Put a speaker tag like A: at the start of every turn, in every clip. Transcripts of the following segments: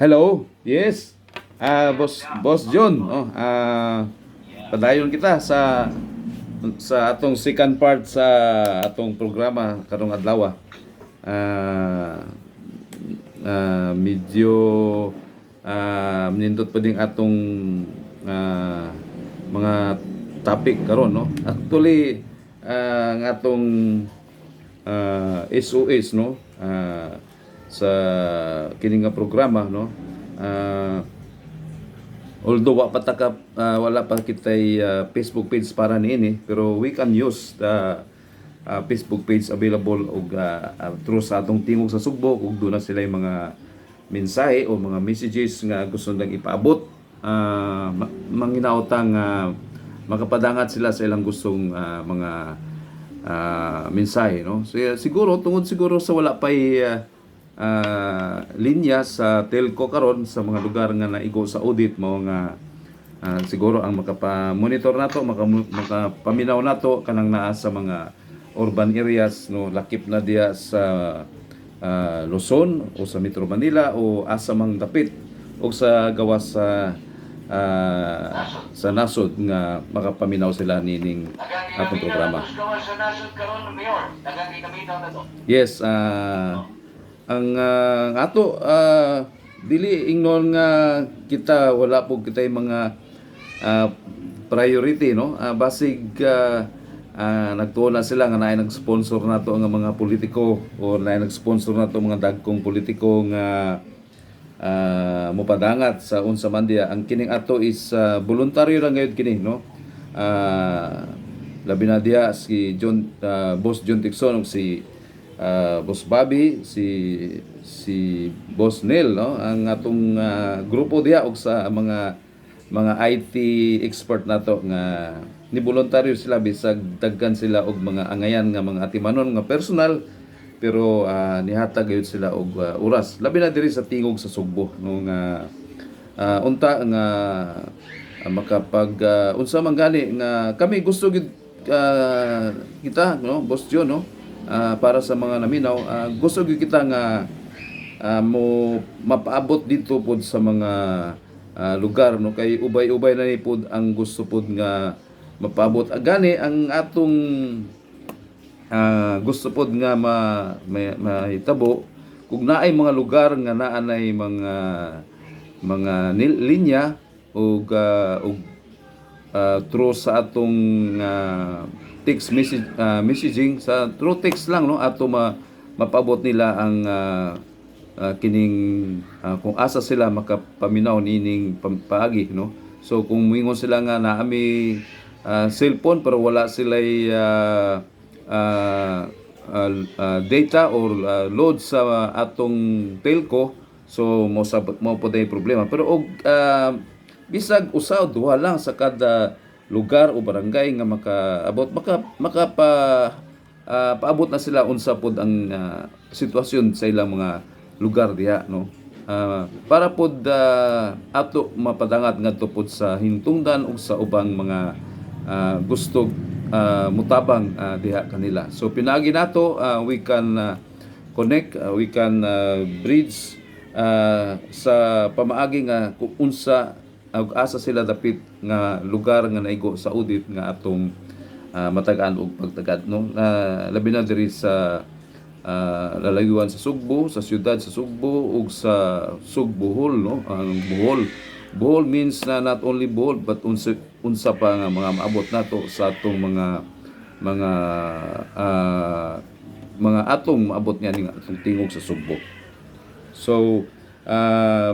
A: Hello. Yes. Boss John, padayon kita sa atong second part sa atong programa karong adlaw. Ah, Medyo nindot pa din atong mga topic karon, no. Actually, ang atong SOS, no, sa kining nga programa, no. Although wala pa kitay Facebook page para niini, pero we can use the Facebook page available og through sa atong tingog sa Sugbo, ug doon na sila yung mga mensahe o mga messages nga gusto nilang ipaabot, manginautang makapadangat sila sa ilang gustong mga mensahe, no. So siguro tungod siguro sa wala pay linya sa telco karon sa mga lugar nga naigo sa audit, mao nga siguro ang makapa-monitor nato, makapaminaw nato kanang naa sa mga urban areas, no, lakip na diya sa Luzon o sa Metro Manila o asa mang dapit o sa gawas sa nasod nga makapaminaw sila nining atong programa. Yes, ang ato dili ingnon nga kita wala po kitay mga priority, no. Basig nagtuon na sila nga naay nag-sponsor nato nga mga politiko o naay nag-sponsor nato mga dagkong politiko nga mopadangat sa unsa man diya. Ang kining ato is voluntaryo lang gayud kini, no. Labi na diya si Boss John Tixon ug si Boss Bobby, si Boss Neil, no, ang atong grupo diha og sa mga IT expert nato nga ni voluntaryo sila bisag daggan sila og mga angayan nga mga atimanon nga personal, pero nihatag gayud sila og oras labi na diri sa tingog sa Sugbo, no, nga unta nga makapag unsa man gani nga kami gusto gid kita, no, Boss John, no. Para sa mga naminaw, gusto gyud kita nga mo mapaabot dito pod sa mga lugar, no, kay ubay-ubay na ni pod ang gusto pod nga mapaabot. Gani ang atong gusto pod nga mahitabo kung naay mga lugar nga naanay mga linya ug through sa atong text messaging sa through text lang, no, ato mapabot nila ang kining kung asa sila makapaminaw nining paagi, no. So kung moingon sila nga naami cellphone pero wala sila'y data or load sa atong telco, so mo po day problema. Pero og bisag usaw duha lang sa kada lugar o barangay nga makaabot, paabot na sila unsa pod ang sitwasyon sa ilang mga lugar diha, no. Para pod ato mapadangat ngadto pod sa hintungdan ug sa ubang mga gusto mutabang diha kanila. So pinaagi nato, we can connect, we can bridge sa pamaagi nga kung unsa ug asa sila dapit nga lugar nga naigo sa audit nga atong matagaan og pagtagad, no. Labi na diri sa lalayuan sa Sugbo, sa siyudad sa Sugbo ug sa Sugbohol, no. Ang Bohol means na not only Bohol but unsa pa nga mga maabot nato sa atong mga atong maabot nga ning atong tingog sa Sugbo. So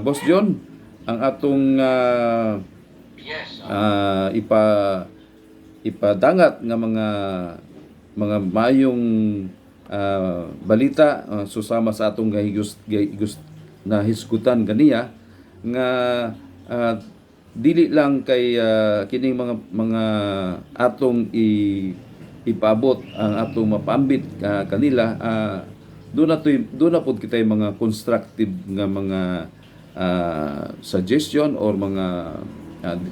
A: Boss John, ang atong ipadangat nga mga mayong balita susama sa atong gahigos na hisgutan ganiya nga dili lang kay kining mga atong ipabot ang atong mapambit kanila, doon na pod kitay mga constructive nga mga suggestion or mga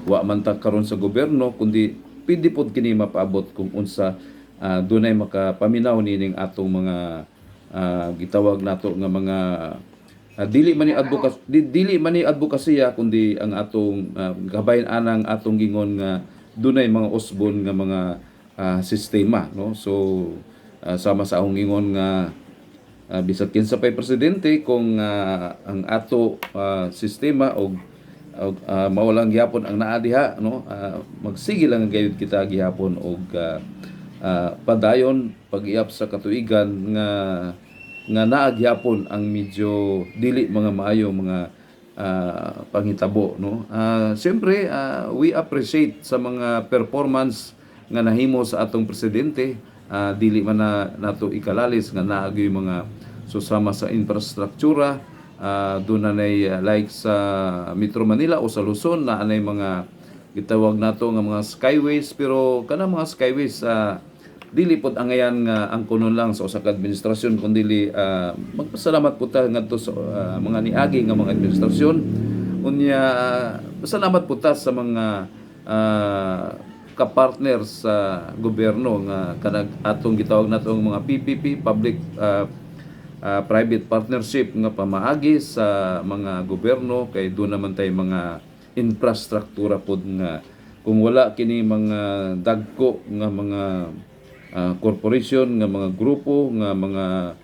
A: wa man ta karon sa gobyerno, kundi pwede pod kini mapaabot kung unsa dunay makapaminaw nining atong mga gitawag nato nga mga dili man ni advokasya kundi ang atong gabayan anang atong gingon nga dunay mga usbon nga mga sistema, no. So sama sa akong gingon nga bisag kinsa pay presidente kung ang ato sistema og mao lang gyapon ang naa diha, no. Magsige lang gayud kita gihapon og padayon pag-iap sa katuigan nga naa gyapon ang medyo dili mga maayo mga panghitabo, no. Siyempre we appreciate sa mga performance nga nahimo sa atong presidente. Dili man nato ikalalis nga naagi mga susama sa infrastruktura. Doon na like sa Metro Manila o sa Luzon na anay mga gitawag nato nga mga skyways, pero kana mga skyways dili pod angayan nga ang kunon lang sa usa ka administrasyon kundi magpasalamat po ta ngadto sa mga niagi nga mga administrasyon unya. Pasalamat po ta sa mga kapartner sa gobyerno nga kanang atong gitawag natong mga PPP, public private partnership nga pamaagi sa mga gobyerno, kay doon naman tay mga infrastruktura pod nga kung wala kini mga dagko nga mga corporation nga mga grupo nga mga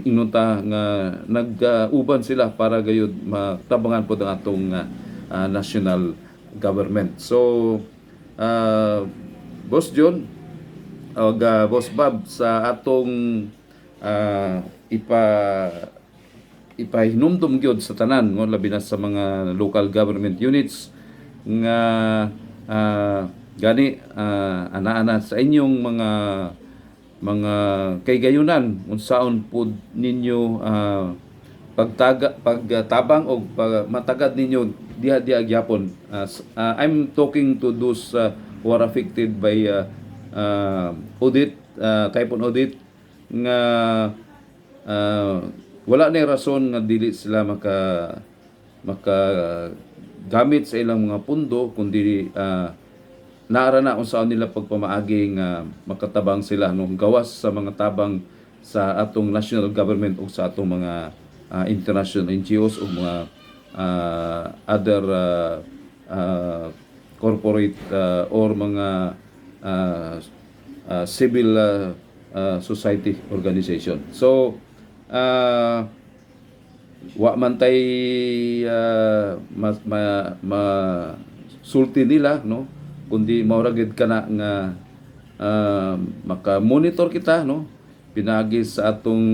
A: inuta nga nag-uban sila para gayud matabangan pod ang atong national government. So Boss John o Boss Bob, sa atong ipahinumdum gyud sa tanan, no, labi na sa mga local government units nga gani ana-ana sa inyong mga kaygayunan unsaon pud ninyo pagtabang o matagad ninyo diha gyapon. I'm talking to those who are affected by typhoon audit nga wala na rason nga dili sila maka gamit sa ilang mga pundo kundi naara na unsaon nila pagpamaagi nga makatabang sila nung gawas sa mga tabang sa atong national government o sa atong mga international NGOs o mga other corporate or mga civil society organization. So wa man tay sulti nila, no, kundi mauragid kana nga maka-monitor kita, no, pinagi sa atong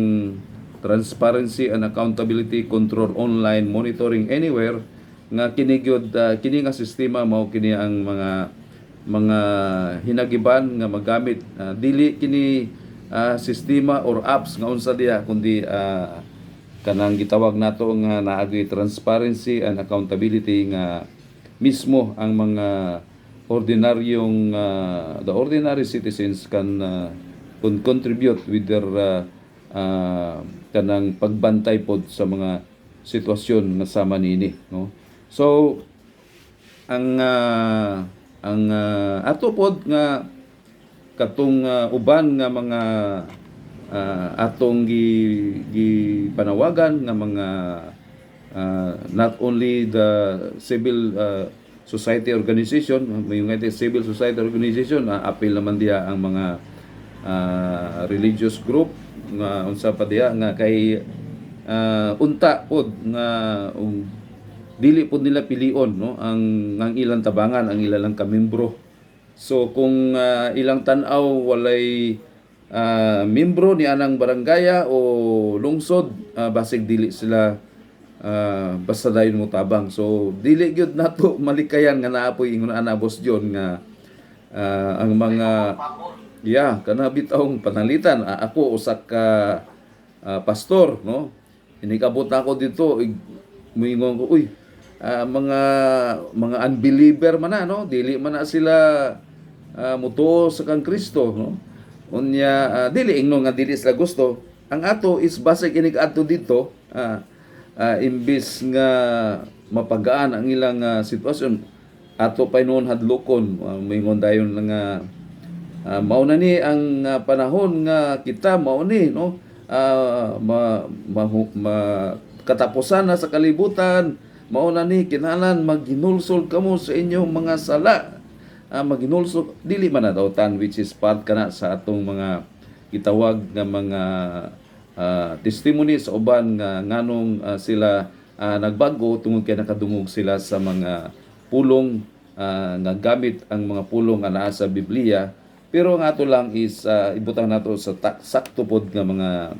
A: Transparency and Accountability Control Online Monitoring Anywhere nga kini nga sistema mao kini ang mga hinagiban nga magamit dili kini sistema or apps nga unsa diha kundi kanang gitawag nato nga naagi transparency and accountability nga mismo ang mga ordinaryong the ordinary citizens can contribute with their kanang pagbantay pod sa mga sitwasyon nga sama niini, no. So ang ato pod nga katong uban nga mga atong panawagan nga mga not only the civil society organization, United Civil Society Organization, apil naman diya ang mga religious group nga unsa pa diya nga kay unta pod nga dili pod nila pilion, no, ang ilang tabangan, ang ilang kamembro. So kung ilang tan-aw walay membro ni anang barangaya o lungsod, basig dili sila basta dayon mo tabang. So dili gyud nato malikayan nga naapoy ingon ana Boss John nga ang mga kana bitawng panalitan. Ako usa ka pastor, no, inikabot ako dito moingon ko mga unbeliever man na, no, dili man na sila mutuo sa kang Kristo, no. Unya dili ingno nga dili sila gusto. Ang ato is basig inig adto dito imbis nga mapagaan ang ilang sitwasyon, ato pa noon hadlokon moingon dayon nga mao na ni ang panahon nga kita mao ni, no, katapusan na sa kalibutan, mao na ni kinahanglan maghinulsol kamo sa inyong mga sala. Maghinulsol dili man na dautan, which is part kana sa atong mga gitawag nga mga testimony sa uban nga nganong sila nagbago tungod kay nakadungog sila sa mga pulong nga gamit ang mga pulong nga naa sa Biblia. Pero ang ato lang is ibutang nato sa sakto pod nga mga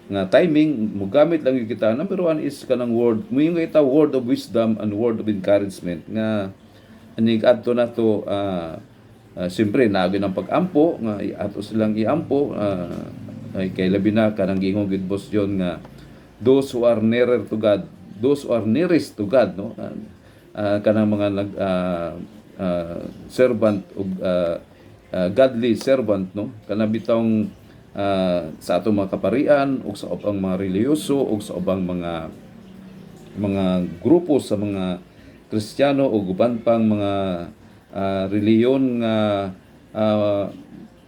A: nga timing mo gamit lang yung kita. Number one is kanang word, mo kita word of wisdom and word of encouragement nga anig adto nato siyempre naagi ng pag-ampo nga ato silang iampo ay kay labi na kanang gingog gid boss John nga those who are nearer to God, those who are nearest to God, no, kanang mga servant o godly servant, no, kana bitong sa atong mga kaparian o sa ubang mga reliyoso o sa ubang mga grupo sa mga Kristiyano o guban pang mga reliyon nga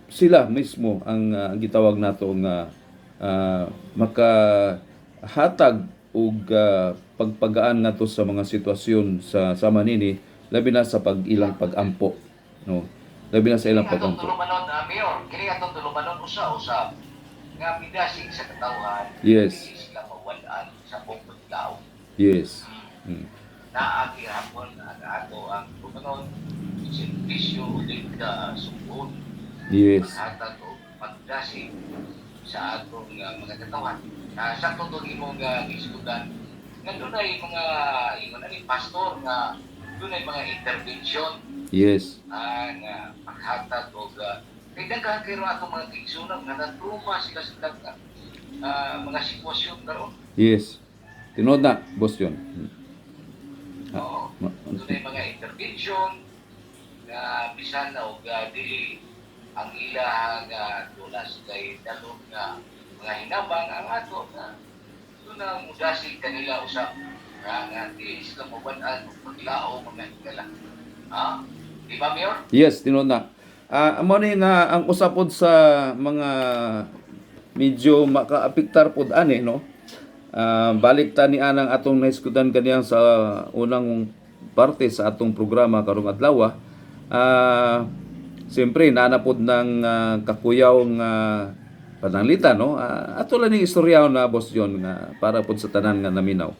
A: sila mismo ang gitawag nato nga makahatag og pagpagaan nato sa mga sitwasyon sa manini, labi na sa ilang pag-ampo, no, labi na sa ilang pag-ampo.
B: Mayor, kini atong tulumanon usa nga midasig sa katawhan.
A: Yes.
B: Sila mawalaan sa buong tao.
A: Yes.
B: Naagi hapon ang ato ang tulumanon servisyo ulit sugod.
A: Yes.
B: Hatag o pagdasig sa atong mga katawhan. Sa totoo imong iskutan, nga doon ay mga ingon ani pastor nga doon ay mga intervention.
A: Yes.
B: Nga paghatag o kaya daghan kayo atong mga tigsunang nga natruma sila sa daghan mga sitwasyon karon.
A: Yes. Tinod na, boss John.
B: Oo. Doon ay mga intervention nga bisan na og dili ang ilang tulas kay dalog nga mga hinabang ang ato na doon ang mudasig kanila usap nga di sila mabataan o paglao mga higala. Di ba, Mayor?
A: Yes, tinod na. Amo ni nga ang usapod sa mga medyo makaapektar pod ani, no. Balik ta ni anang atong naiskutan kaniyang sa unang parte sa atong programa karong adlaw. Siyempre nanapod ng kakuyaw nga pananglitan, no. Ato lang ning istoryaw na boss John nga para pod sa tanan nga naminaw.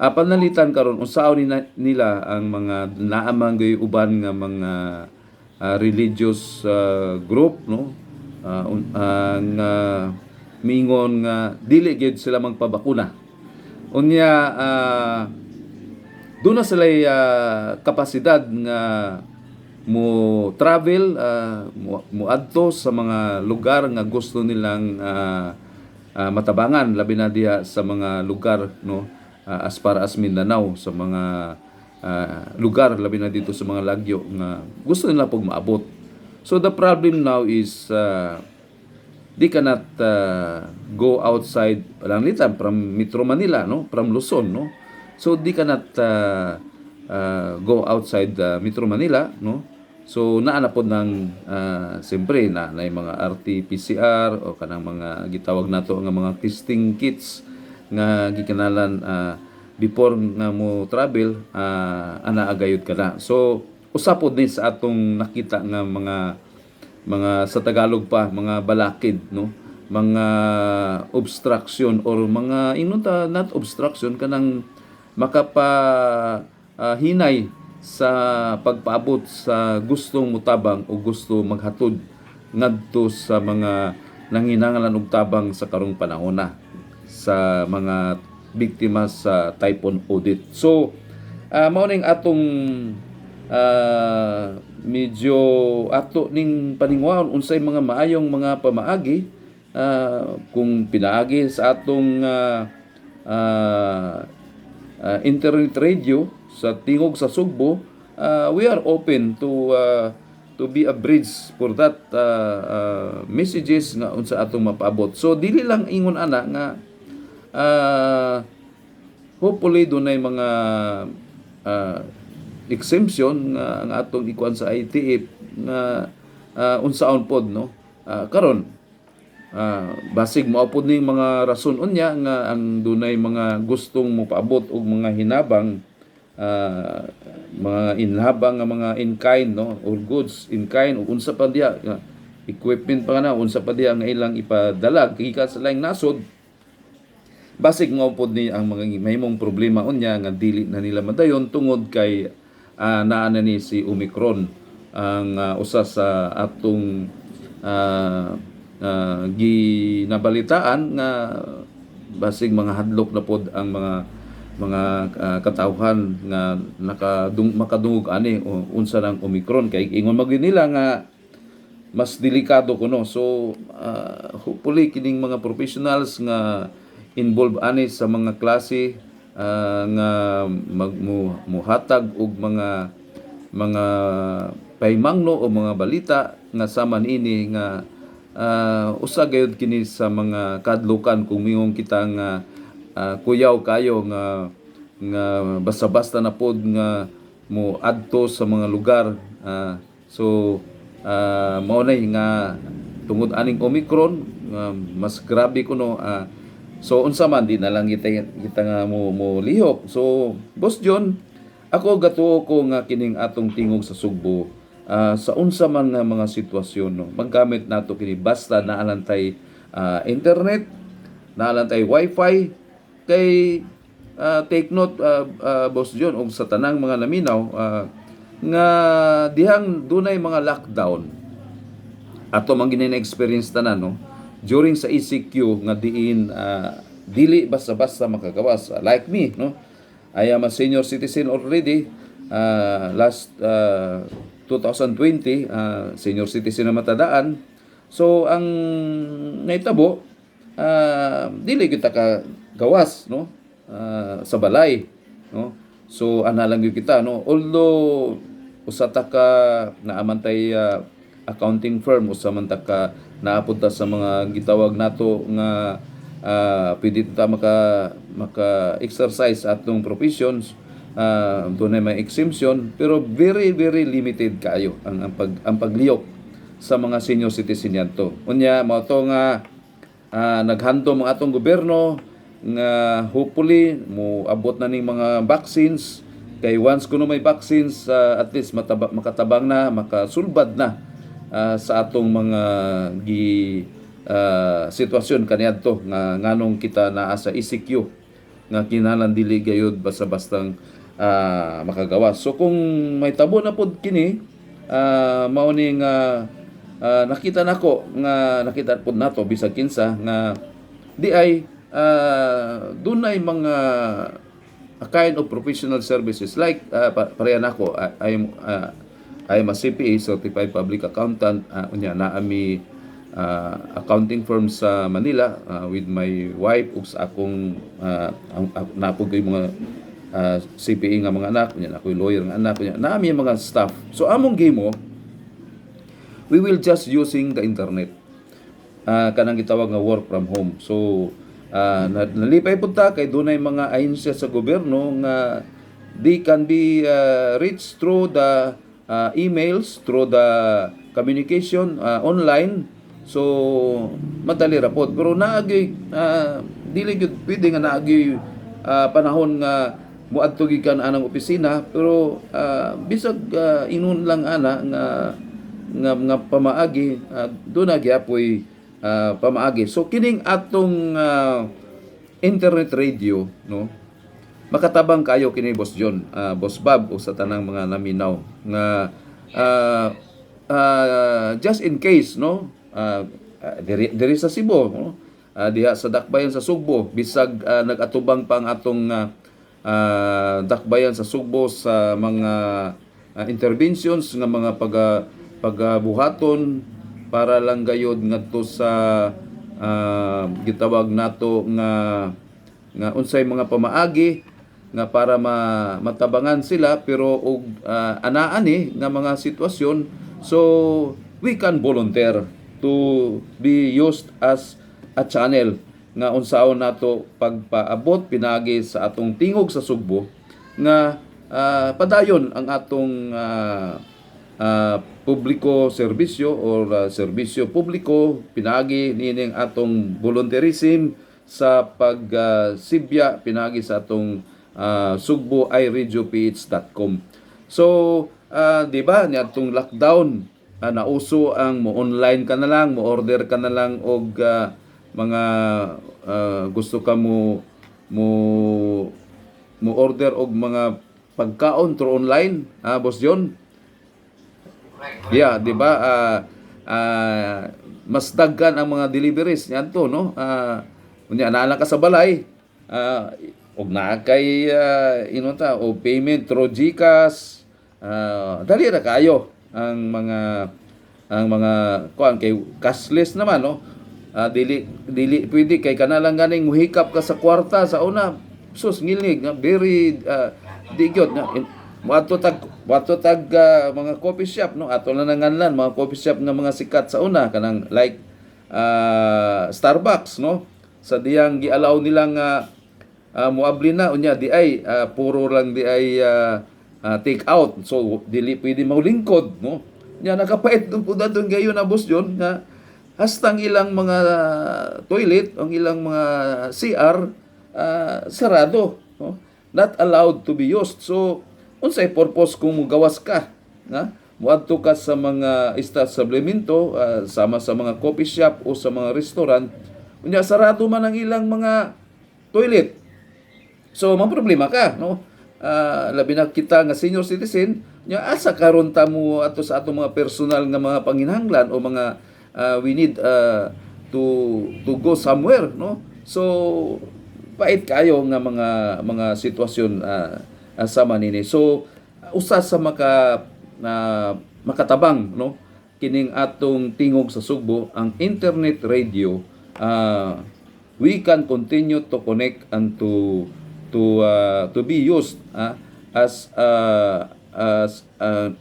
A: Pananglitan karon unsaon nila ang mga naamang uban nga mga religious group, no, nga mingon nga dili gyud sila magpabakuna. Unya doon na sila kapasidad nga mo travel mo adto sa mga lugar nga gusto nilang matabangan, labi na diha sa mga lugar, no, as far as Mindanao, sa mga lugar labi na dito sa mga lagyo nga gusto nila pog maabot. So the problem now is they cannot go outside Pananglitan from Metro Manila, no, from Luzon, no. So they cannot go outside Metro Manila, no. So naa na pod ng siyempre na mga RT-PCR o kanang mga gitawag nato nga mga testing kits nga gikanalan before nga mo travel, ana agayod ka na. So usapod ni sa atong nakita nga mga sa Tagalog pa mga balakid, no, mga obstruction or mga inunta not obstruction kanang makapa hinay sa pagpaabot sa gustong mutabang o gusto maghatod ngadto sa mga nanginahanglan og tabang sa karong panahon na sa mga biktima sa Typhoon Odette. So mao ning atong medyo ato ning paningwaon unsay mga maayong mga pamaagi kung pinaagi sa atong internet radio sa tingog sa Sugbo. We are open to be a bridge for that messages nga unsa atong mapaabot. So dili lang ingon ana nga hopefully dunay mga exemption nga ang atong ikuan sa ITF nga unsaon pod, no. Karon basig mao pud ning mga rason unya nga ang dunay mga gustong mopaabot og mga hinabang, mga inhabang nga mga in kind, no, or goods in kind, ug unsa pa diha nga equipment pa na unsa pa diha nga ilang ipadala gikan sa laing nasod. Basig mao pod ni ang mga mahimong problema unya nga dili na nila madayon tungod kay naa na ni si Omicron ang usa sa atong ginabalitaan nga basig mga hadlok na pod ang mga katawhan nga makadungog ani o unsa ng Omicron kay ingon magin nila nga mas delikado kuno. So hopefully kining mga professionals nga involved ani sa mga klase nga muhatag og mga paymangno o mga balita nga sama niini nga usa gayud kini sa mga kadlukan kung mingong kita nga kuyaw kayo nga basta-basta na pod nga mo adto sa mga lugar. So mao nay nga tungod aning Omicron mas grabe kuno. So unsa man di na lang kita nga mo lihok. So Boss John, ako gatuo ko nga kining atong tingog sa Sugbo, sa unsa man nga mga sitwasyon, no, maggamit nato kini basta naalantay internet, naalantay wifi kay take note, Boss John, og sa tanang mga laminaw nga dihang dunay mga lockdown ato man gini na experience tanan, no, during sa ECQ nga diin dili basta-basta makagawas. Like me, no, I am a senior citizen already. Last 2020 senior citizen na matadaan. So ang naitabo dili kita ka gawas, no, sa balay, no. So ana lang gyud kita, no, although usa ta ka naamantay accounting firm, usa man ta ka naapunta sa mga gitawag nato nga pwede ta maka-exercise atong professions, dunay may exemption, pero very very limited kaayo ang pagliyok sa mga senior citizen yanto. Unya mao to nga naghandom ang atong gobyerno nga hopefully mo abot na ning mga vaccines, kay once kuno may vaccines at least makatabang na, makasulbad na sa atong mga sitwasyon kaniadto nga nganong kita naa sa ECQ nga kinahanglan dili gayud basta-bastang makagawas. So kung may tabo na pod kini, mao ni nga nakita pod nato bisag kinsa nga di ay dunay mga kind of professional services like pareha nako. I am a CPA, Certified Public Accountant. Unya naami accounting firm sa Manila with my wife ug sa akong napog mga CPA nga mga anak, unya ako'y lawyer nga anak, unya naami mga staff. So among gimo, we will just using the internet. Kanang gitawag nga work from home. So nalipay pud ta kay dunay mga ahensya sa gobyerno nga they can be reached through the emails, through the communication online. So madali ra pod, pero naagi dili gyud pwede nga naagi panahon nga muadto gikan anang opisina, pero bisag ingon lang ana nga pamaagi do na gyapoy pamaagi. So kining atong internet radio, no, makatabang kayo kini Boss John, Boss Bob, o sa tanang mga naminaw nga just in case, no, diri sa Cebu, no, diha sa dakbayan sa Sugbo, bisag nagatubang pang atong dakbayan sa Sugbo sa mga interventions nga mga pagabuhaton para lang gayod ngadto sa gitawag nato nga unsay mga pamaagi nga para matabangan sila, pero og anaan nga mga sitwasyon, so we can volunteer to be used as a channel nga unsaon nato pagpaabot pinagi sa atong tingog sa Sugbo nga padayon ang atong publiko serbisyo or serbisyo publiko pinagi nining atong volunteerism sa pagsibya pinagi sa atong sugboiradioph.com. So di ba niadtong lockdown nauso ang mo online ka na lang, mo order ka na lang og mga gusto ka mo order og mga pagkaon through online, Boss John. Yeah, di ba? Mas daggan ang mga deliveries niadto, no? Unya naa ka sa balay, og naa kay inunta o payment through GCash, dali ra kayo ang mga kuan kay cashless naman, no? Dili pwede kay kanalang ganing muhikap ka sa kwarta sa una. Sus ngilig, very di gyud na Wato tag mga coffee shop, no, ato na nanganlan mga coffee shop nga mga sikat sa una kanang like Starbucks, no, sa diyang gi-allow nilang muabli na unya di ay puro lang di ay take out, so dili pwede maulingkod, no, nya nakapait dun po dadon gayon na Boss John nga hastang ilang mga toilet ang ilang mga CR sarado, no, not allowed to be used. So unsay purpose kung mugawas ka na muadto ka sa mga establishmento sama sa mga coffee shop o sa mga restaurant unya sarado man ang ilang mga toilet, so man problema ka, no. Labi na kita nga senior citizen nya asa karon ta mo ato sa atong mga personal nga mga panginahanglan o mga we need to go somewhere, no. So pait kayo nga mga sitwasyon sama nini. So usa sa makatabang, no, kining atong tingog sa Sugbo ang internet radio. We can continue to connect and to be used as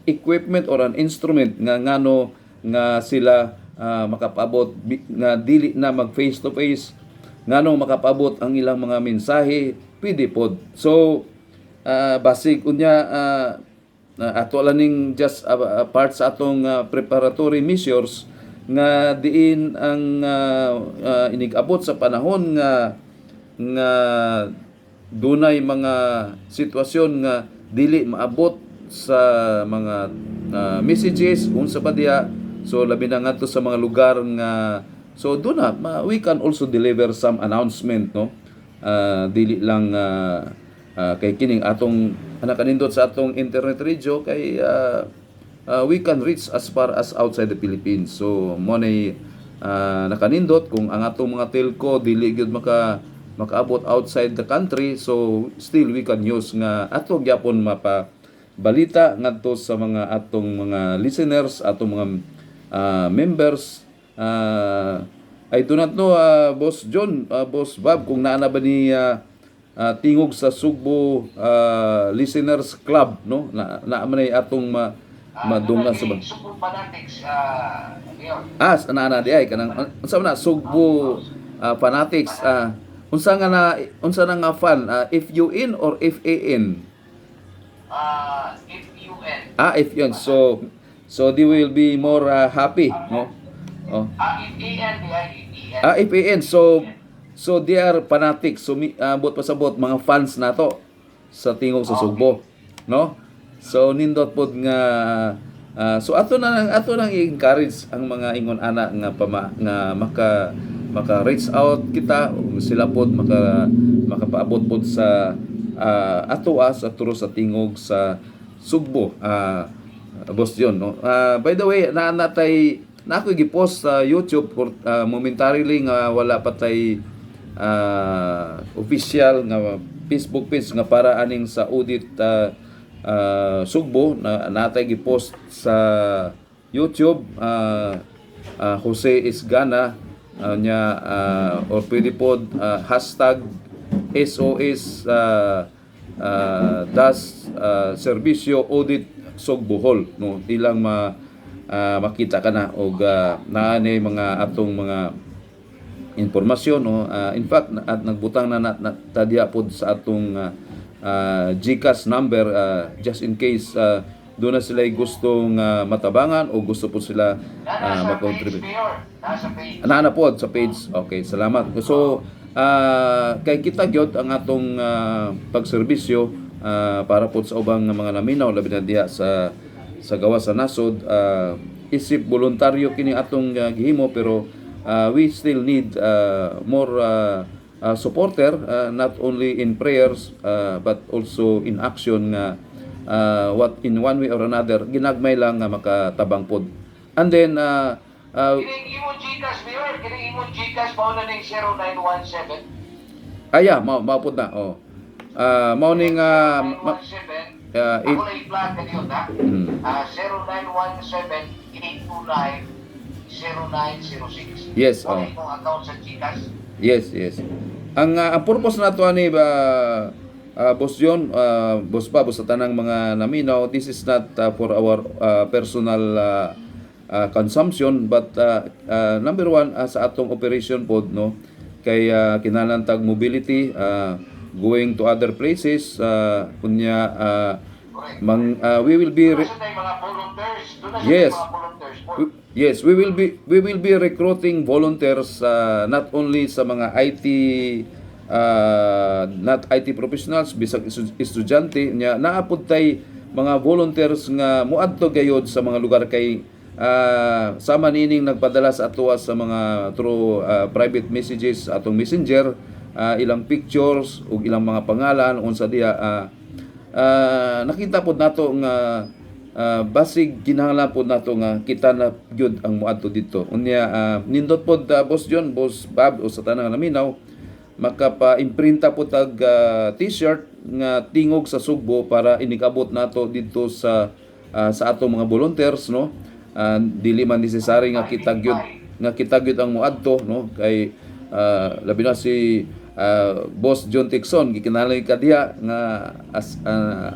A: equipment or an instrument nga ngano nga sila makapabot nga dili na mag face to face, ngano makapabot ang ilang mga mensahe pwede pod. So basig unya ato laning just part sa atong preparatory measures nga diin ang inigabot sa panahon nga dunay mga sitwasyon nga dili maabot sa mga messages unsa pa diya, so labi na ngadto sa mga lugar nga so do na we can also deliver some announcement, no. Dili lang kay kining atong nakanindot sa atong internet radio kay we can reach as far as outside the Philippines. So mo nay nakanindot kung ang atong mga telco dili gyud makaabot outside the country, so still we can use nga ato gyapon balita ngadto sa mga atong mga listeners, atong mga members. I do not know, Boss John, Boss Bob, kung naana ba ni tingog sa Sugbo Listeners Club, no? Naaman ay atong madunggan sa ba?
B: Sugbo Fanatics,
A: naana di ay kanang unsa man na Sugbo Fanatics, unsa na nga fan, FUN or FAN?
B: FUN.
A: FUN. So they will be more happy, no? Oh. FAN. So they are fanatics. So bot pasabot mga fans nato sa tingog sa Sugbo, no? So nindot pod nga so ato nang i-encourage ang mga ingon ana nga maka reach out kita, sila pod makapaabot pod sa ato sa turo sa tingog sa Sugbo, Boss John, no. By the way, natay na ako gi-post sa YouTube for momentarily nga wala pa tay official nga Facebook page nga para aning sa audit Sugbo na natay gi-post sa YouTube, Jose Isgana nya or pwede pod hashtag SOS Servisyo Audit Sugbohol, no, ilang makita ka na og naanay mga atong mga informasyon, no. In fact at nagbutang na tadya pod sa atong GCash number just in case doon na sila gustong matabangan o gusto po sila
B: Nasa page,
A: mag-contribute.
B: Mayor. Nasa page.
A: Ana po sa page. Okay, salamat. So, kay kita gyud ang atong pagserbisyo para po sa ubang mga naminaw labi na diha sa gawas sa nasod. Isip voluntaryo kini atong gihimo pero we still need more supporter, not only in prayers but also in action nga what in one way or another ginagmay lang nga makatabang pod. And then
B: Kining imong Gcash, Mayor. Kining imong Gcash, mauna ng 0917.
A: maupod na. Mao ning
B: 0917. Ako
A: it,
B: na i-plan ka niyo, ha? 0917-829-0906.
A: Yes,
B: Wala imong account sa Gcash.
A: yes. Ang purpose nato ani ba Boss John, Boss Bob, sa tanang mga naminaw, this is not for our personal consumption but number one sa atong operation pod no kay kinahanglan mobility going to other places kunya
B: Correct.
A: we will be
B: Doon na siya mga volunteers. Doon na siya
A: Yes.
B: mga volunteers po.
A: Yes, we will be recruiting volunteers not only sa mga IT not IT professionals bisag estudyante nya naapod tay mga volunteers nga muadto gayod sa mga lugar kay sama nining nagpadala sa atuwa sa mga through private messages atong messenger ilang pictures ug ilang mga pangalan unsa diha nakita pod nato nga basig kinahanglan pod nato nga kita na gyud ang muadto dito unya nindot pod Boss John, Boss Bob o sa tanang naminaw makapa-imprinta po tag t-shirt nga tingog sa Sugbo para inikabot nato dito sa atong mga volunteers no. Dili man necessary nga kita gyud ang muadto no kay labi na si Boss John Tixon gikinahanglan ka diha nga as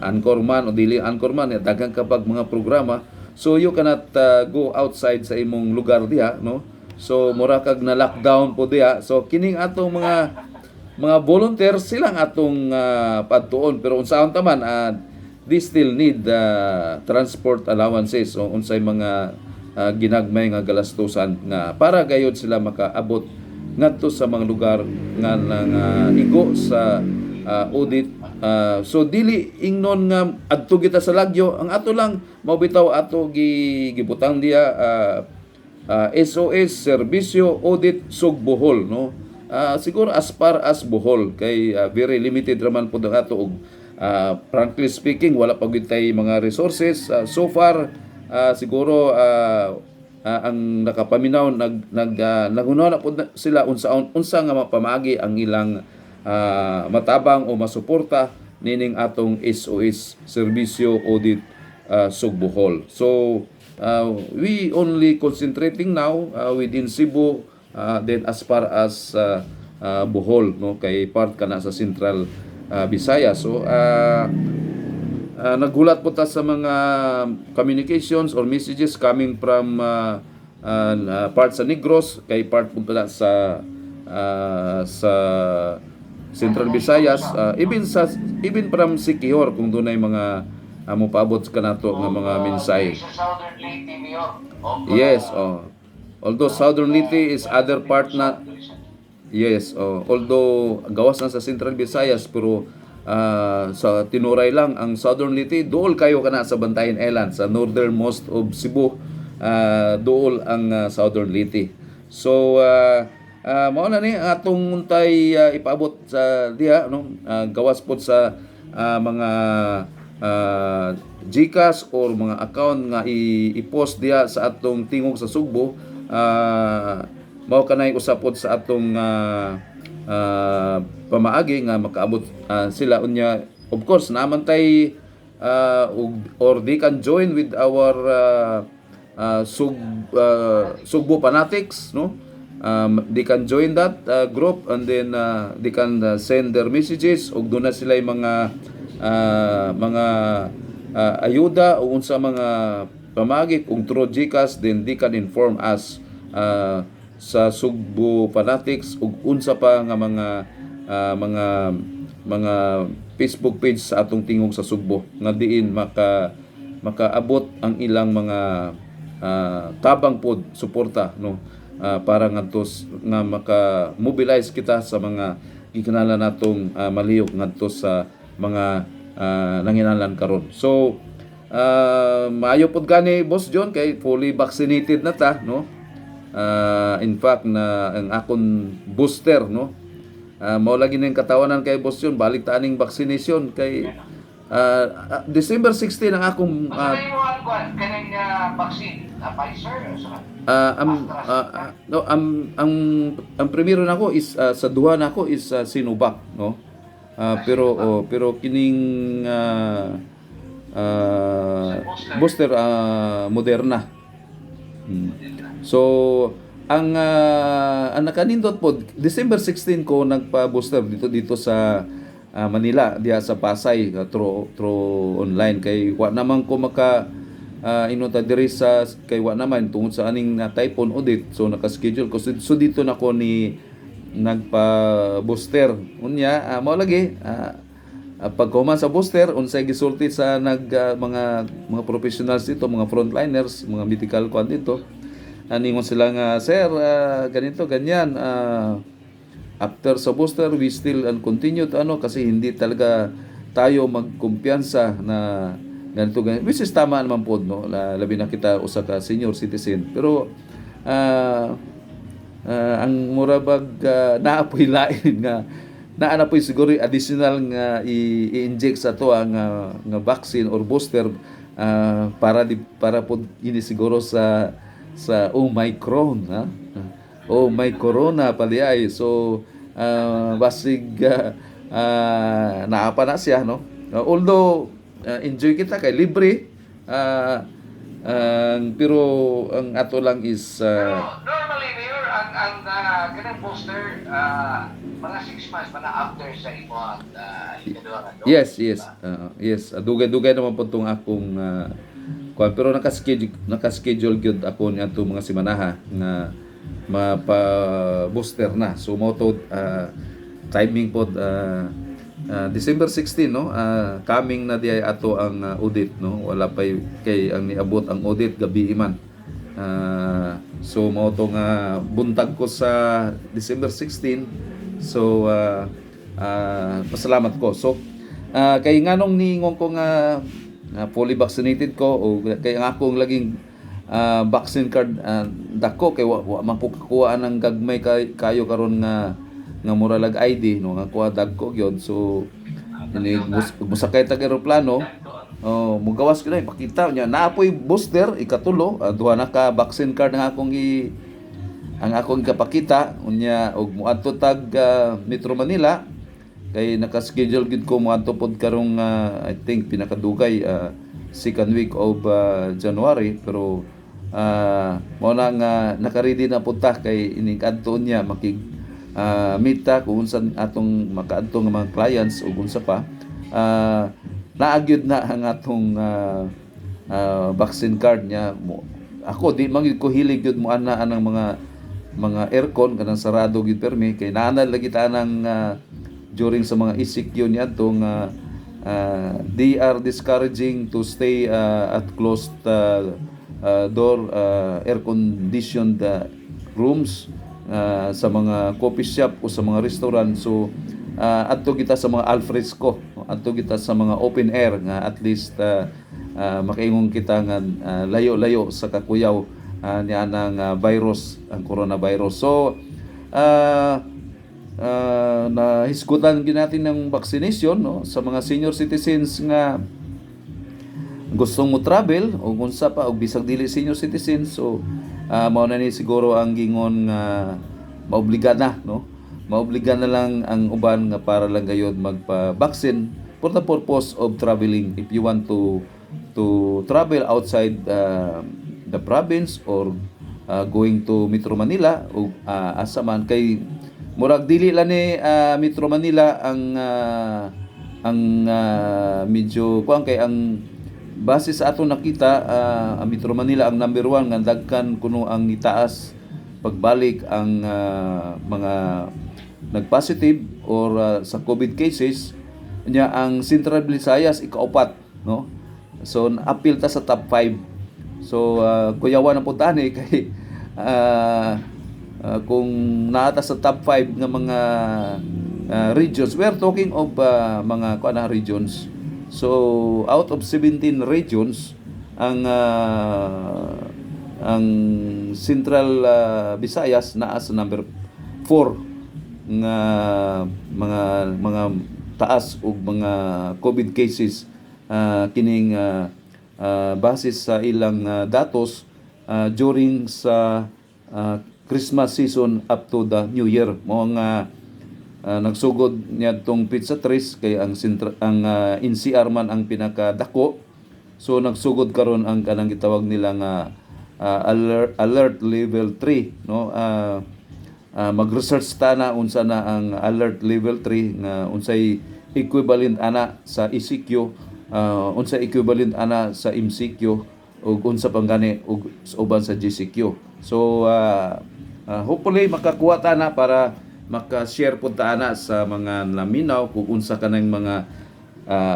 A: anchorman o dili anchorman daghang kapag mga programa so you cannot go outside sa imong lugar diha no. So mura kag na lockdown po diha so kining atong mga volunteers silang atong padtuon pero unsaon taman they still need transport allowances so unsay mga ginagmay nga galastusan nga para gayud sila makaabot ngadto sa mga lugar nga igo sa audit so dili ingnon nga adto kita sa lagyo ang ato lang mabitaw ato gibutang diha SOS Serbisyo Audit Sugbohol no. Siguro as far as Bohol kay very limited raman po ang ato og frankly speaking wala pa gyud tay mga resources so far siguro ang nakapaminaw nagunaw na po sila unsa nga mapamagi ang ilang matabang o masuporta nining atong SOS Serbisyo Audit Sugbohol. So we only concentrating now within Cebu then as far as Bohol no kay part kana sa Central Visayas so nagulat po ta sa mga communications or messages coming from part sa Negros kay part po ta sa Central Visayas even from Siquijor kung dunay mga mopaabot kanato nga mga mensahe.
B: Sa Southern Leyte, Mayor.
A: Yes, although Southern Leyte is other part na yes, although gawas na sa Central Visayas pero sa tinuray lang ang Southern Leyte dool kayo kana sa Bantayan Island sa northernmost of Cebu dool ang Southern Leyte. So mao na ni atong untay ipaabot sa diha no gawas pod sa mga Gcash or mga account nga i-post diha sa atong tingog sa Sugbo mao kanay usapod sa atong pamaagi nga makaabot sila unya of course naman tay or they can join with our Sugbo fanatics no they can join that group and then they can send their messages ug doon na sila mga ayuda o unsa mga pamagi kung through Gcash then they can inform us sa Sugbo fanatics ug unsa pa nga mga Facebook page sa atong tingog sa Sugbo nga diin makaabot ang ilang mga tabang pod suporta, no, para ngadtos nga maka-mobilize kita sa mga gikinahanglan natong malihok ngadto sa mga nanginahanglan karon. So maayo pod gani Boss John kay fully vaccinated na ta, no. In fact na ang akon booster, no, mao lagi ning katawanan kay Boss John, balik ta aning vaccination kay December 16 ang akong
B: Ano yung mga kaning vaccine? Pfizer o sa
A: no, ang primero nako is sa duha nako is Sinovac, no. Pero kining booster Moderna. So ang nakanindot po December 16 ko nagpa-booster dito sa Manila diha sa Pasay through online kay wa naman ko maka inunta diri sa kay wa naman tungod sa aning typhoon audit, so naka-schedule ko so dito nako ni nagpa-booster unya mao lagi pagkuman sa booster unsay gisulti sa mga professionals dito, mga frontliners, mga medical kwan dito, ningon sila nga sir ganito ganyan, after sa booster we still continue to kasi hindi talaga tayo magkumpiyansa na ganito ganyan, which is tama naman po, no, labi na kita usa ka senior citizen, pero ang murabag naapoy lain nga naanapoy siguro additional nga i-inject sa to nga vaccine or booster para po ini siguro sa Omicron, ha. May corona paliay, so basig naapa na siya, no. Although enjoy kita kay libre, pero ang ato lang is
B: Pero normally Mayor ang kanang booster mga 6 months pa na after sa imong ikaduha nga dose.
A: yes
B: diba?
A: yes dugay naman po tong akong kuan, pero naka-schedule gyud ako ni ato mga simanaha nga mapa-booster na, so mo to timing po December 16, no, coming na diay ato ang audit, no, wala pa kay ang niabot ang audit gabi man, so mo to nga buntag ko sa December 16, so pasalamat ko, so kay nganong ningon ko nga fully vaccinated ko o kay ang akong laging vaccine card dako kay wa man po kakuha ng gagmay kayo karon nga muralag ID, no, nga kuha dagko gyud, so ini musakay ta eroplano, mugawas ko na ipakita nya naapoy booster ikatulo, duha na ka vaccine card nga ang akong kapakita unya og moadto tag Metro Manila kay naka-schedule gid ko moadto pod karong I think pinakadugay second week of January, pero mao na nga naka-ready na punta kay ining adto niya mita kung unsan atong makaadto nga mga clients o unsa pa naagyud na ang atong vaccine card niya. Ako di man ko hilig gyud mo ana anang mga aircon kanang sarado gyud permi kay naanad lagi ta nang during sa mga ECQ niya to nga they are discouraging to stay at closed door air conditioned rooms sa mga coffee shop o sa mga restaurant, so adto kita sa mga alfresco, adto kita sa mga open air nga at least makaingon kita nga layo-layo sa kakuyaw niya ng virus, ang coronavirus. So nahisgutan gyud natin ng vaccination, no, sa mga senior citizens nga gustong mo travel o unsa pa og bisag dili senior citizens, so mao na ni siguro ang gingon nga maobliga na, no, maobliga na lang ang uban nga para lang gayud magpa-vaccine for the purpose of traveling if you want to travel outside the province or going to Metro Manila o asa man kay murag dili lang ni Metro Manila ang medyo kuan kay ang base sa ato nakita ang Metro Manila ang number 1 nga dagkan kuno ang nitaas pagbalik ang mga nagpositive or sa COVID cases nya. Ang Central Visayas ikaupat, no, So appeal ta sa top 5. So kuyawan na po tani kay kung naata sa top 5 nga mga regions, we're talking of mga regions. So out of 17 regions, ang Central Visayas naa sa number 4 nga mga taas og mga COVID cases, kining base sa ilang datos during sa Christmas season up to the New Year. Mo nga nagsugod niadtong pizza tres kay ang NCR man ang pinakadako. So nagsugod karon ang kanang gitawag nila nga alert level 3, no. Mag-research ta na unsa na ang alert level 3 nga unsay equivalent ana sa ECQ, unsay equivalent ana sa MCQ, ug unsa pang gani ug uban sa GCQ. So hopefully makakuha ta na para maka-share pud ta na sa mga laminaw kung unsa kanang mga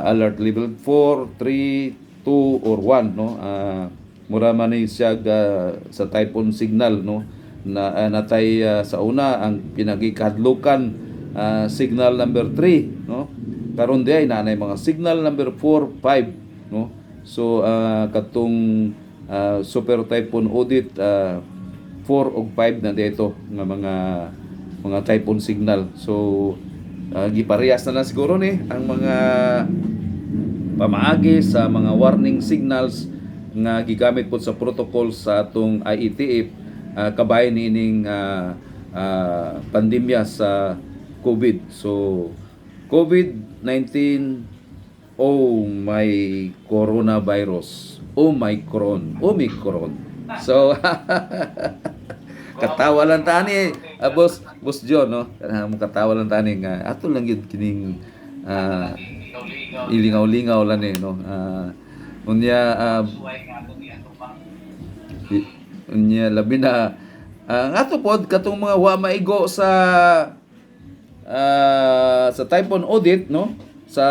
A: alert level 4, 3, 2 or 1, no. Mura man ni siya sa typhoon signal, no, na natay sa una ang pinagikadlukan signal number 3, no. Karon di ay nanay mga signal number 4, 5, no. So katong super typhoon audit 4 ug 5 na dito nga mga typhoon signal. So giparehas na siguro ni ang mga pamaagi sa mga warning signals nga gigamit po sa protocol sa atong IETF kabay niining pandemya sa COVID. So COVID-19, oh my coronavirus, Omicron. So katawa lang tani, boss John, no. Katawa lang tani nga ato lang yun kining ilingaw-lingaw lang no. Unya labi na ato pod katong mga wa maigo sa typhoon audit, no. Sa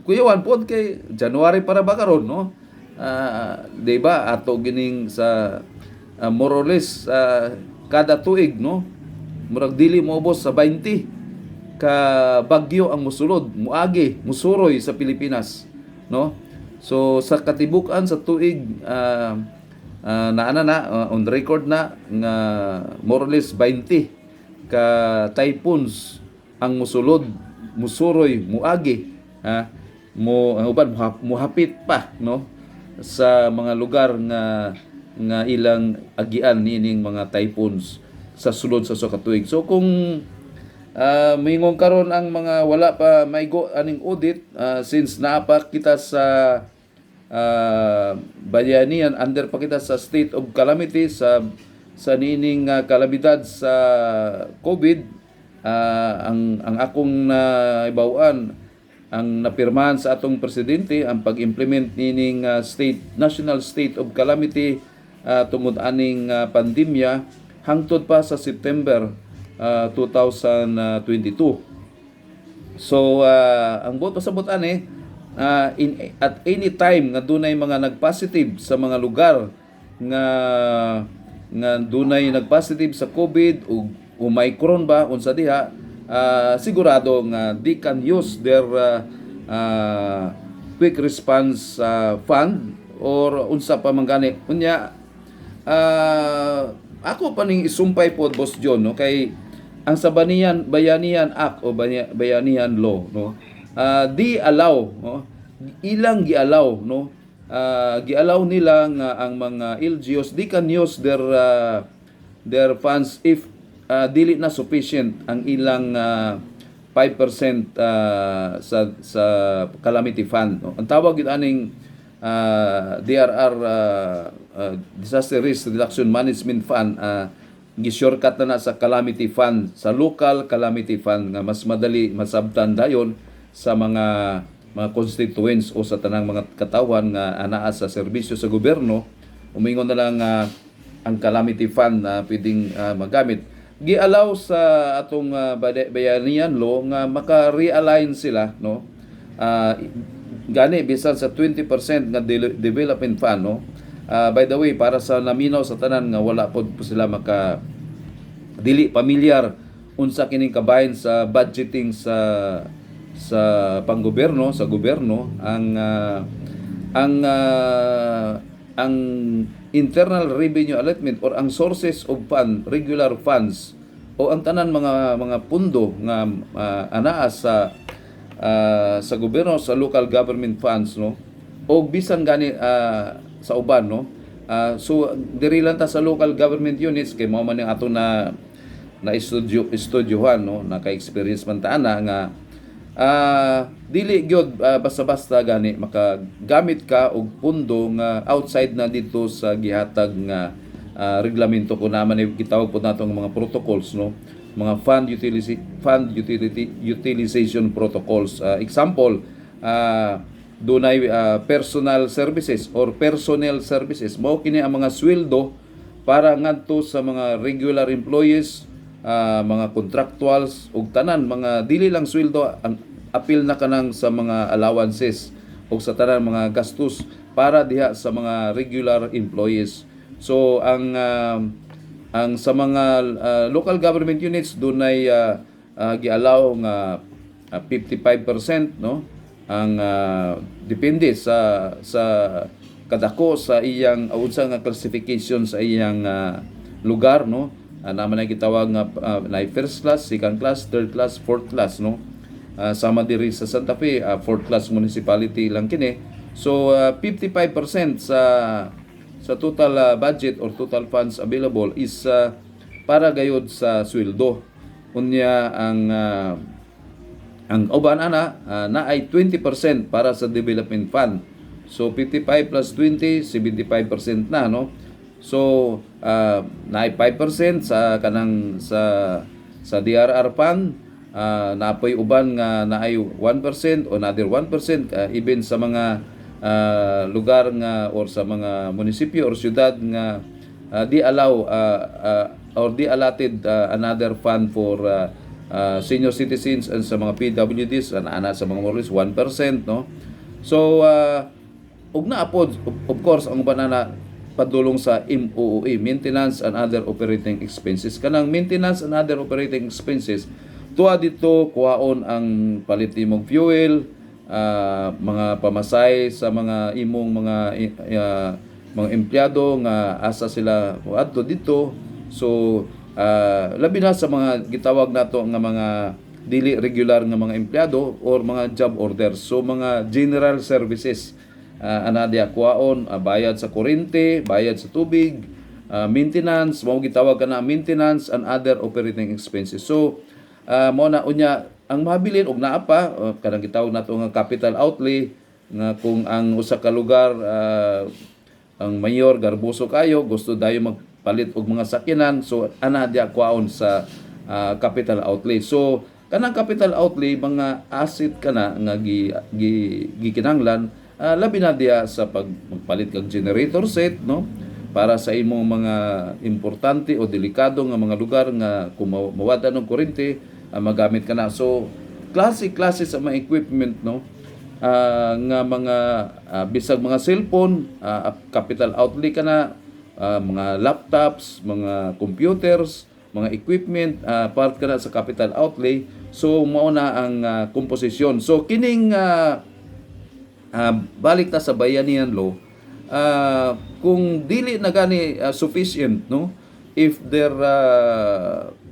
A: kuyawan pod kay January para ba karon, no. Di ba ato gining sa more or less kada tuig, no. Murag dili moubos sa 20 ka bagyo ang musulod, muagi, musuroy sa Pilipinas, no. So sa katibukan sa tuig on record na nga more or less 20 ka typhoons ang musulod, musuroy, muagi, muhapit pa, no, sa mga lugar nga ilang agian nining mga typhoons sa sulod sa katuig. So kung mayngong karon ang mga wala pa maigo aning audit, since naapa kita sa bayanihan, under pa kita sa state of calamity sa nining kalamidad sa COVID, ang akong ibawaan ang napirmahan sa atong presidente ang pag-implement nining national state of calamity tungod aning pandemya hangtod pa sa September 2022. So ang boto sa botan at any time nga dunay mga nagpositive sa mga lugar nga dunay nagpositive sa COVID o Omicron ba unsa diha, sigurado nga they can use their quick response fund or unsa pa man gani. Unya ako pa ning isumpay pod, Boss John, no, kay ang sa Bayanihan Act o Bayanihan Law, no, di allow, no, ilang gialaw, no, gialaw nila nga ang mga LGUs they can use their funds if dili na sufficient ang ilang 5% sa calamity fund, no. Ang tawag gid aning DRR, Disaster Risk Reduction Management Fund, gi-shortcut na sa calamity fund, sa local calamity fund nga mas madali masabtan dayon sa mga constituents o sa tanang mga katawan nga anaa sa serbisyo sa gobyerno. Umingon na lang ang calamity fund na pwedeng magamit. Gi-allow sa atong Bayanihan Law nga maka-realign sila, no. gani bisan sa 20% nga development fund, no. By the way, para sa naminaw sa tanan nga wala pod po sila maka dili familiar unsa kining kabahin sa budgeting sa panggobyerno, sa gobyerno, ang internal revenue allotment or ang sources of fund, regular funds o ang tanan mga pundo nga anaa sa gobyerno, sa local government funds, no, o bisan gani sa uban, no. So diri lang ta sa local government units kay mao man yung ato na estudyohan, no, naka-experience man ta ana nga dili gyud basta-basta gani makagamit ka og pundo nga outside na dito sa gihatag nga reglamento ko naman gitawag po natong mga protocols, no, mga fund utilization protocols. Example, dunay personal services or personnel services, mao kini ang mga sweldo para ngadto sa mga regular employees, mga contractuals ug tanan mga dili lang sweldo, ang apil na kanang sa mga allowances ug sa tanan mga gastos para diha sa mga regular employees. So ang sa mga local government units dunay giallow nga 55%, no, ang depende sa kadako sa iyang unsa nga classification sa iyang lugar, no. Naman ay gitawag nga na first class, second class, third class, fourth class, no. Sama diri sa Santa Fe, fourth class municipality lang kini. So 55% sa total budget or total funds available is para gayud sa sweldo. Unya ang uban ana na ay 20% para sa development fund. So 55 plus 20, 75% na, no. So naay 5% sa kanang sa DRR fund, napoy uban nga naay 1% o another 1% even sa mga lugar nga or sa mga munisipyo or syudad nga di allow or di allotted another fund for senior citizens and sa mga PWDs ana sa mga more 1%, no. So ug naa pod of course ang banana padulong sa MOOE, maintenance and other operating expenses. Kanang maintenance and other operating expenses tuwa dito kuhaon ang palit imong fuel, mga pamasay sa mga imong mga empleyado nga asa sila adto dito. So labi na sa mga gitawag nato nga mga dili regular nga mga empleyado or mga job orders. So mga general services ana dia kuhaon, bayad sa kuryente, bayad sa tubig, maintenance, mao gitawag kana maintenance and other operating expenses. So mo na unya ang mabilin og naa pa kanang gitawag nato nga capital outlay nga kung ang usa ka lugar ang mayor garboso kayo gusto dayo magpalit og mga sakyanan, so ana dia kuhaon sa capital outlay. So kanang capital outlay mga asset kana nga gikinahanglan labi na diya sa magpalit kag generator set, no, para sa imong mga importante o delikado nga mga lugar nga kung mawada ng kuryente magamit ka na. So klase sa mga equipment, no, nga mga bisag mga cellphone, capital outlay ka na, mga laptops, mga computers, mga equipment, part ka na sa capital outlay. So mao na ang komposisyon. So kining balik ta sa bayanihan law, kung dili na gani sufficient, no, if there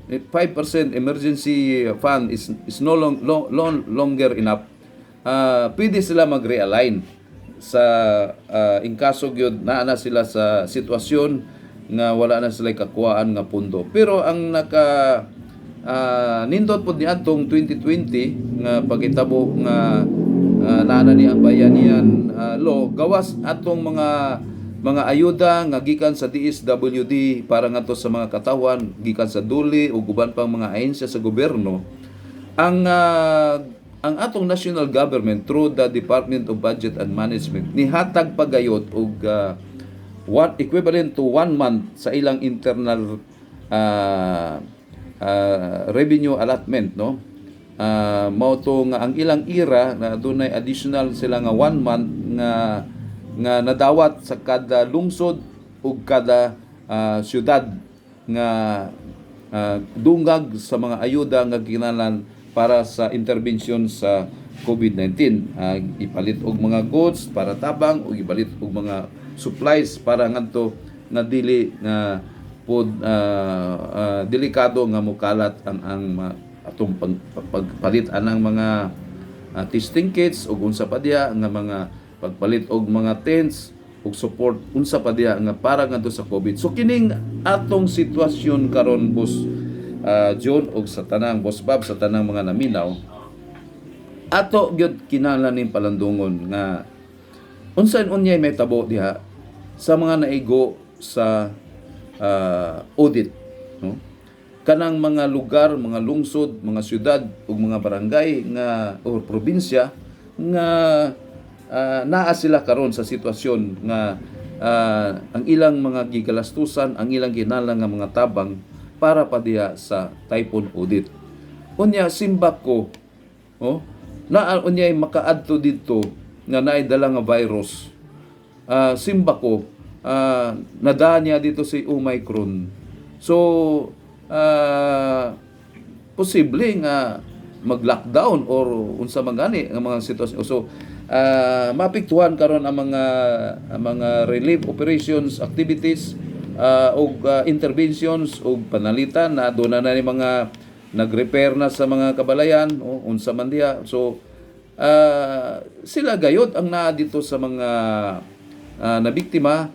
A: 5% emergency fund is no longer enough, pwede sila mag-realign sa in kaso gyud naa sila sa sitwasyon nga wala na sila kakuhaan nga pundo. Pero ang nindot pod niadtong 2020 nga pagitabo nga naana ni ang bayanihan law, gawas atong mga ayuda nga gikan sa DSWD para ngadto sa mga katawan, gikan sa DULI ug uban pang mga ahensya sa gobyerno. Ang atong national government through the Department of Budget and Management nihatag pagayot og equivalent to 1 month sa ilang internal revenue allotment, no. mao to nga ang ilang ira na dunay additional sila nga 1 month nga nadawat sa kada lungsod ug kada syudad nga dungag sa mga ayuda nga kinahanglan para sa intervention sa COVID-19. Ipalit og mga goods para tabang ug ipalit og mga supplies para ngadto nga dili nga pod delikado nga mukalat ang atong pagpalit anang mga testing kits ug unsa pa diha nga mga pagpalit og mga tents ug support unsa pa diha nga para ngadto sa COVID. So kining atong sitwasyon karon boss John ug sa tanang boss Bob sa tanang mga naminaw ato gyud kinahanglan ning palandungon nga unsan unyay may tabo diha sa mga naigo sa audit, no? Kanang mga lugar, mga lungsod, mga syudad ug mga barangay nga o probinsya nga naa sila karon sa sitwasyon nga ang ilang mga gigalastusan, ang ilang kinahanglan nga mga tabang para pa diha sa typhoon audit. Unya simbak ko, oh, na unyay makaadto dito nga naay dala nga virus. Simbak ko nadaan niya dito si Omicron. So posible nga mag-lockdown or unsa man gani ang mga sitwasyon. So mapiktuhan karon ang mga relief operations activities og interventions og panalitan na doon na ni mga nag-repair na sa mga kabalayan o unsa man diha. So sila gayod ang naa dito sa mga nabiktima.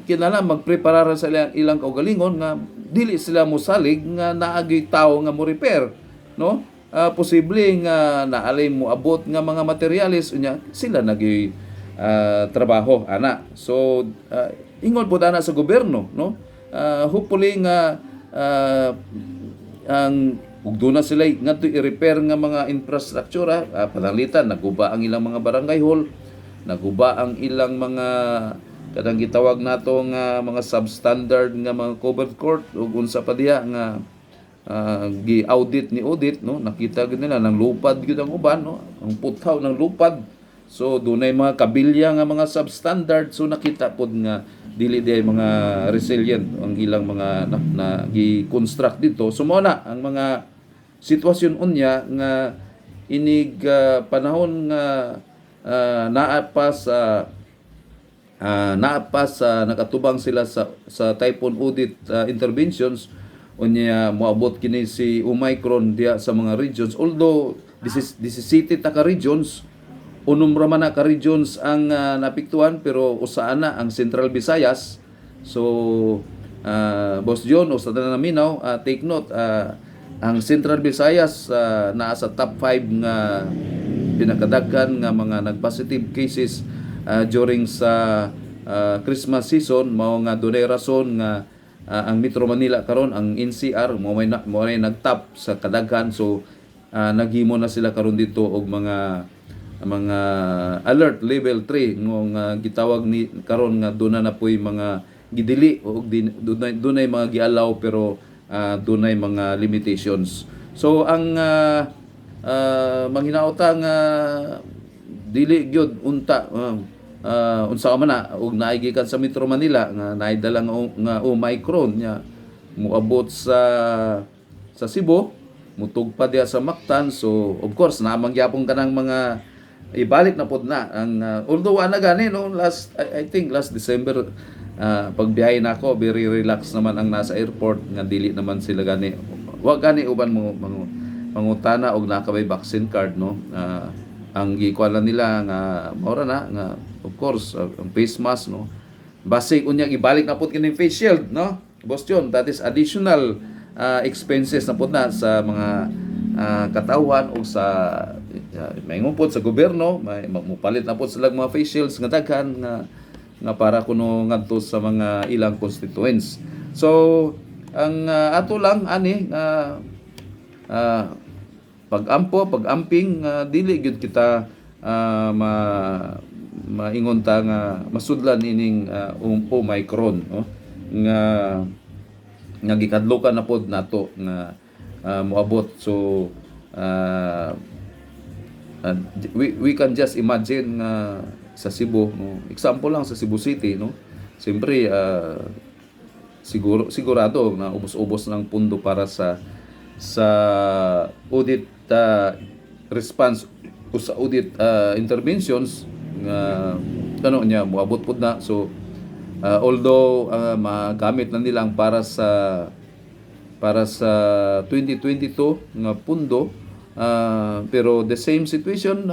A: Kinahanglan magprepara sa ilang kaugalingon nga dili sila mosalig nga naagi tawo nga mo repair, no? Posible nga naalay mo abot nga mga materyales unya sila nagi trabaho ana. So ingon pud ana sa gobyerno, no? Hopefully nga ang ug doon na sila ngadto i-repair nga mga infrastruktura, panalitan naguba ang ilang mga barangay hall, naguba ang ilang mga kadang gitawag nato nga mga substandard nga mga covered court ug unsa pa diha nga gi-audit ni audit, no? Nakita gid nila nang lupad gyud ang uban, no? Ang puthaw ng lupad. So dunay mga kabilya nga mga substandard, so nakita pod nga dili di mga resilient ang ilang mga na gi-construct dito. So mao na ang mga sitwasyon unya nga inig panahon nga naa pa sa nakatubang sila sa typhoon audit interventions unya moabot kini si Omicron diya sa mga regions, although this is city ta ka regions unom ra man na ka regions ang napiktuhan pero usa na ang Central Visayas. So Boss John o sa tanan naminaw, take note, ang Central Visayas naa sa top 5 nga pinakadaghan nga mga nag-positive cases during sa Christmas season. Mao nga dunay rason nga ang Metro Manila karon ang NCR mo may nagtap sa kadaghan. So naghimo na sila karon dito og mga alert level 3 ngong gitawag ni karon nga duna na poy mga gidili og dunay mga gialaw pero dunay mga limitations. So ang manghinaota nga dili gyud unta unsa man na og naigikan sa Metro Manila nga naidala nga Omicron nya moabot sa Cebu, mutugpa diha sa Mactan. So of course namang gyapon kanang mga ibalik na pod na ang although ana gani no I think last December pagbiyahe nako very relax naman ang nasa airport nga dili naman sila gani wa gani uban mangutana og nakabay vaccine card, no? Ang gikuan nila nga maura na nga of course ang face mask, no? Basic unya ibalik na pud kini face shield, no? Boss John, that is additional expenses na pud na sa mga katawhan o sa maingon pod sa gobyerno, mupalit na pod sila mga face shields nga daghan nga para kuno ngadto sa mga ilang constituents. So ang ato lang ani pag-amping dili gyud kita maingon ta nga masudlan ining Omicron, no? nga gikadlukan na pod nato nga moabot. So uh, we can just imagine sa Cebu, no? Example lang sa Cebu City, no? Siyempre, sigurado na ubos-ubos ng pundo para sa audit response o sa audit interventions nga moabot pud na. So although magamit na nilang para sa 2022 nga pundo, pero the same situation,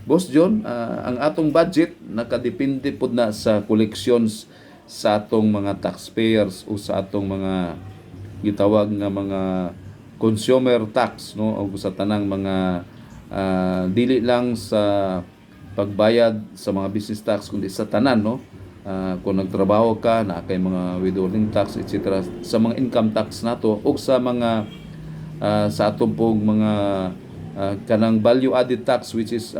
A: Boss John, ang atong budget nakadepende pud na sa collections sa atong mga taxpayers o sa atong mga gitawag nga mga consumer tax, no, o sa tanang mga dili lang sa pagbayad sa mga business tax kundi sa tanan, no. Kung nagtrabaho ka na kay mga withholding tax etc., sa mga income tax nato o sa mga sa atong pong mga kanang value added tax which is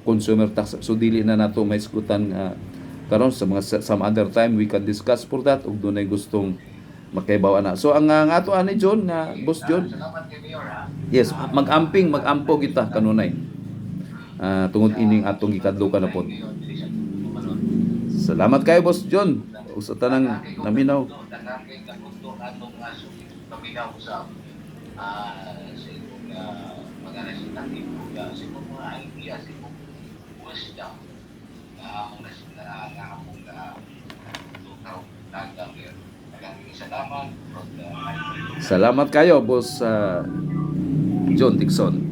A: consumer tax. So dili na nato may iskutan karon sa mga some other time we can discuss for that ug dunay gustong makaibaw na. So ang ato ani John nga Boss John,
B: Salamat kay Mayor, ha.
A: yes, magampo kita kanunay tungod ining atong gikadlo na pod. Salamat kayo Boss John sa tanang naminaw.
B: Nagkakay ka punto atong paminaw sa imong mga residente sa imong mga idea, sa imong wisdom ang nakapong lukaw nagdamir. Maraming salamat.
A: Salamat kayo Boss John Dixon.